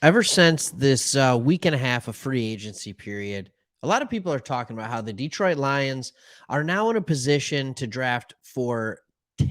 Ever since this week and a half of free agency period, a lot of people are talking about how the Detroit Lions are now in a position to draft for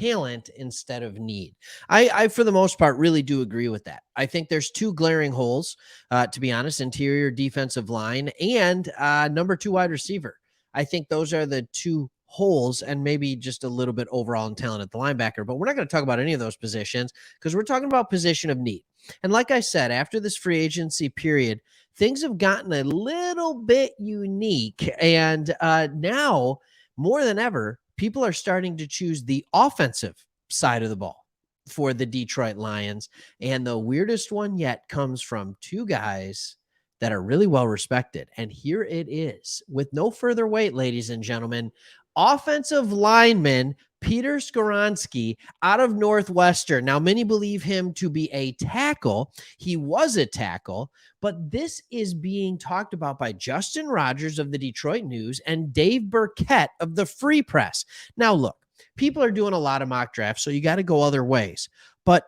talent instead of need. I for the most part, really do agree with that. I think there's two glaring holes, to be honest: interior defensive line and number two wide receiver. I think those are the two holes, and maybe just a little bit overall in talent at the linebacker. But we're not going to talk about any of those positions because we're talking about position of need. And like I said, after this free agency period, things have gotten a little bit unique. And now, more than ever, people are starting to choose the offensive side of the ball for the Detroit Lions. And the weirdest one yet comes from two guys that are really well respected. And here it is. With no further wait, ladies and gentlemen, offensive lineman Peter Skoronski out of Northwestern. Now, many believe him to be a tackle. He was a tackle, but this is being talked about by Justin Rogers of the Detroit News and Dave Burkett of the Free Press. Now, look, people are doing a lot of mock drafts, so you got to go other ways. But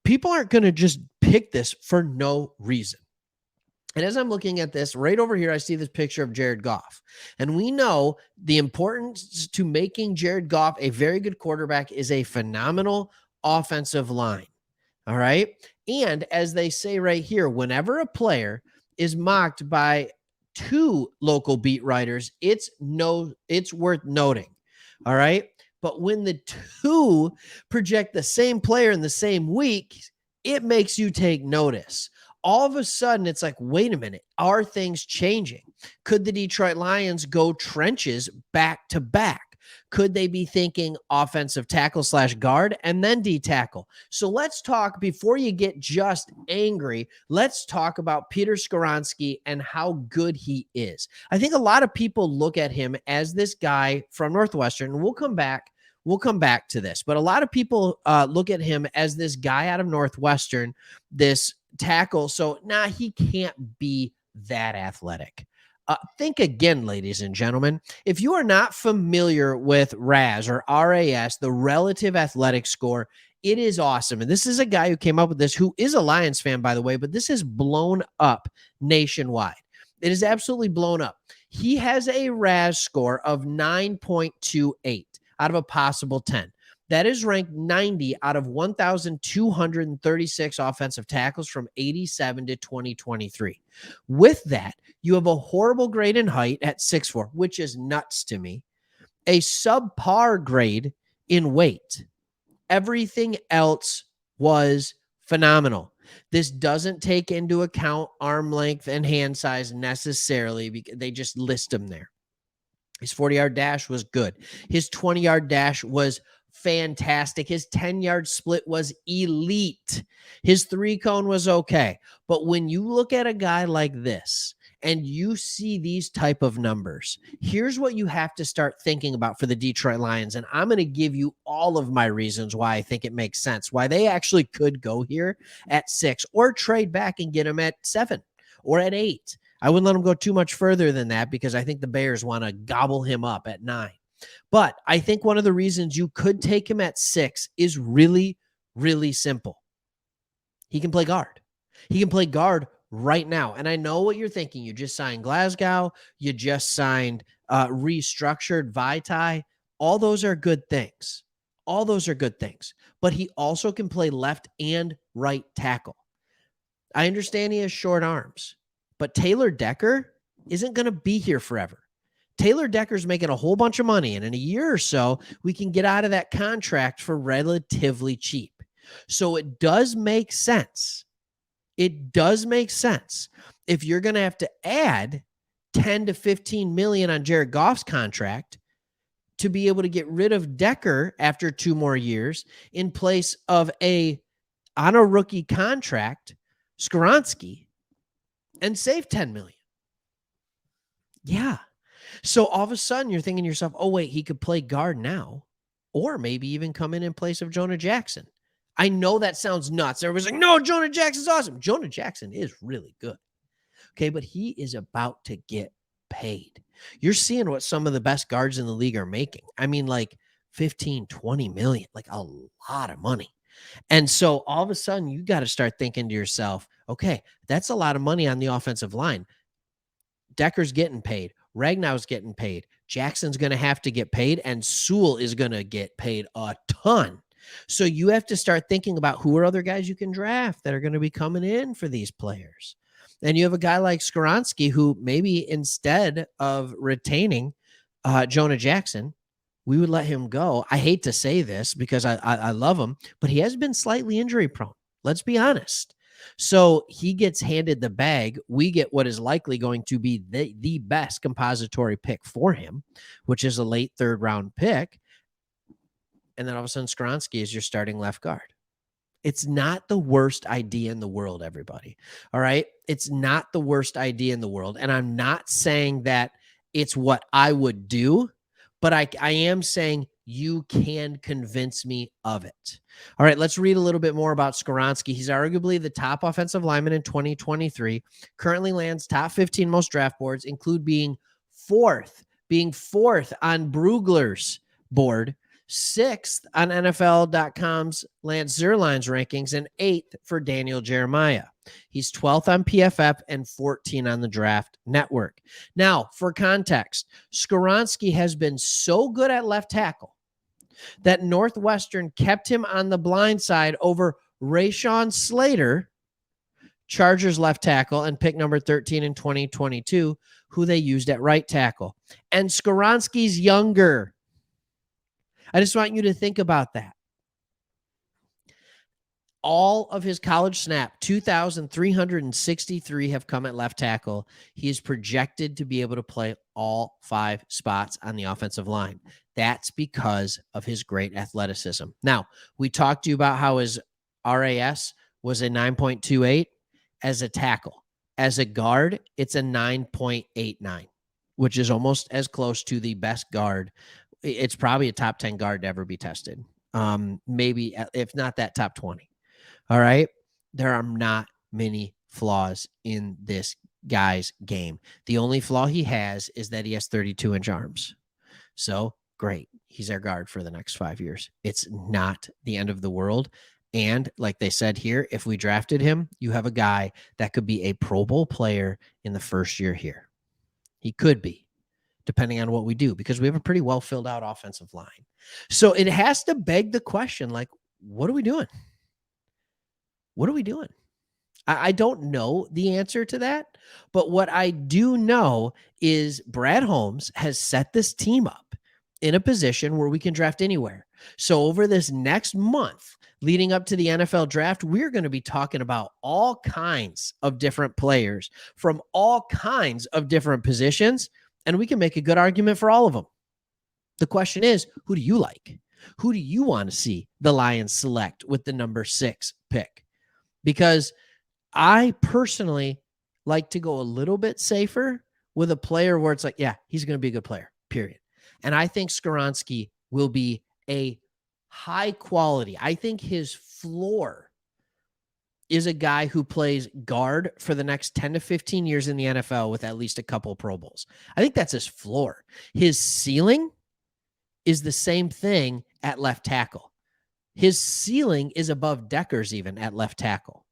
people aren't going to just pick this for no reason. And as I'm looking at this, right over here, I see this picture of Jared Goff. And we know the importance to making Jared Goff a very good quarterback is a phenomenal offensive line. All right. And as they say right here, whenever a player is mocked by two local beat writers, it's worth noting. All right. But when the two project the same player in the same week, it makes you take notice. All of a sudden, it's like, wait a minute, are things changing? Could the Detroit Lions go trenches back to back? Could they be thinking offensive tackle / guard and then D tackle? So let's talk, before you get just angry, let's talk about Peter Skoronski and how good he is. I think a lot of people look at him as this guy from Northwestern, and we'll come back to this, but a lot of people look at him as this guy out of Northwestern, this tackle. So, he can't be that athletic. Think again, ladies and gentlemen. If you are not familiar with RAS or RAS, the relative athletic score, it is awesome. And this is a guy who came up with this, who is a Lions fan, by the way, but this is blown up nationwide. It is absolutely blown up. He has a RAS score of 9.28 out of a possible 10. That is ranked 90 out of 1,236 offensive tackles from 87 to 2023. With that, you have a horrible grade in height at 6'4", which is nuts to me. A subpar grade in weight. Everything else was phenomenal. This doesn't take into account arm length and hand size necessarily, because they just list them there. His 40-yard dash was good. His 20-yard dash was fantastic. His 10-yard split was elite. His 3-cone was okay. But when you look at a guy like this and you see these type of numbers, here's what you have to start thinking about for the Detroit Lions. And I'm going to give you all of my reasons why I think it makes sense, why they actually could go here at 6 or trade back and get him at 7 or at 8. I wouldn't let him go too much further than that because I think the Bears want to gobble him up at 9. But I think one of the reasons you could take him at 6 is really, really simple. He can play guard. He can play guard right now. And I know what you're thinking. You just signed Glasgow. You just signed restructured Vitae. All those are good things. All those are good things. But he also can play left and right tackle. I understand he has short arms, but Taylor Decker isn't going to be here forever. Taylor Decker's making a whole bunch of money, and in a year or so, we can get out of that contract for relatively cheap. So it does make sense. It does make sense. If you're going to have to add 10 to 15 million on Jared Goff's contract to be able to get rid of Decker after 2 more years in place of on a rookie contract, Skoronski, and save 10 million. Yeah. So all of a sudden you're thinking to yourself, oh, wait, he could play guard now, or maybe even come in place of Jonah Jackson. I know that sounds nuts. Everybody's like, no, Jonah Jackson's awesome. Jonah Jackson is really good. Okay, but he is about to get paid. You're seeing what some of the best guards in the league are making. I mean, like 15, 20 million, like a lot of money. And so all of a sudden you got to start thinking to yourself, Okay, that's a lot of money on the offensive line. Decker's getting paid. Ragnow's getting paid. Jackson's going to have to get paid, and Sewell is going to get paid a ton. So you have to start thinking about who are other guys you can draft that are going to be coming in for these players. And you have a guy like Skoronski who maybe instead of retaining Jonah Jackson, we would let him go. I hate to say this because I love him, but he has been slightly injury prone. Let's be honest. So he gets handed the bag. We get what is likely going to be the best compository pick for him, which is a late third round pick. And then all of a sudden, Skoronski is your starting left guard. It's not the worst idea in the world, everybody. All right. It's not the worst idea in the world. And I'm not saying that it's what I would do, but I am saying you can convince me of it. All right, let's read a little bit more about Skoronski. He's arguably the top offensive lineman in 2023, currently lands top 15 most draft boards, include being fourth on Brugler's board, sixth on NFL.com's Lance Zierlein's rankings, and eighth for Daniel Jeremiah. He's 12th on PFF and 14 on the Draft Network. Now, for context, Skoronski has been so good at left tackle that Northwestern kept him on the blind side over Rashawn Slater, Chargers left tackle and pick number 13 in 2022, who they used at right tackle. And Skoronski's younger. I just want you to think about that. All of his college snap, 2,363 have come at left tackle. He is projected to be able to play all 5 spots on the offensive line. That's because of his great athleticism. Now, we talked to you about how his RAS was a 9.28 as a tackle. As a guard, it's a 9.89, which is almost as close to the best guard. It's probably a top 10 guard to ever be tested. Maybe, if not that, top 20. All right. There are not many flaws in this guy's game. The only flaw he has is that he has 32-inch arms. So great. He's our guard for the next 5 years. It's not the end of the world. And like they said here, if we drafted him, you have a guy that could be a Pro Bowl player in the first year here. He could be, depending on what we do, because we have a pretty well filled out offensive line. So it has to beg the question, like, what are we doing? What are we doing? I don't know the answer to that, but what I do know is Brad Holmes has set this team up in a position where we can draft anywhere. So over this next month leading up to the NFL draft, we're going to be talking about all kinds of different players from all kinds of different positions, and we can make a good argument for all of them. The question is, who do you like? Who do you want to see the Lions select with the number 6 pick? Because I personally like to go a little bit safer with a player where it's like, yeah, he's going to be a good player, period. And I think Skoronski will be a high quality. I think his floor is a guy who plays guard for the next 10 to 15 years in the NFL with at least a couple Pro Bowls. I think that's his floor. His ceiling is the same thing at left tackle. His ceiling is above Decker's even at left tackle.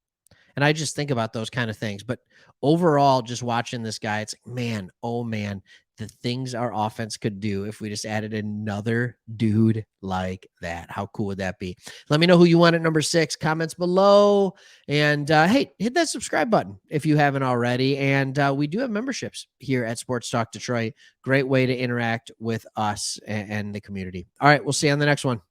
And I just think about those kind of things. But overall, just watching this guy, it's like, man, oh man, the things our offense could do if we just added another dude like that. How cool would that be? Let me know who you want at number 6. Comments below. And hey, hit that subscribe button if you haven't already. And we do have memberships here at Sports Talk Detroit. Great way to interact with us and the community. All right, we'll see you on the next one.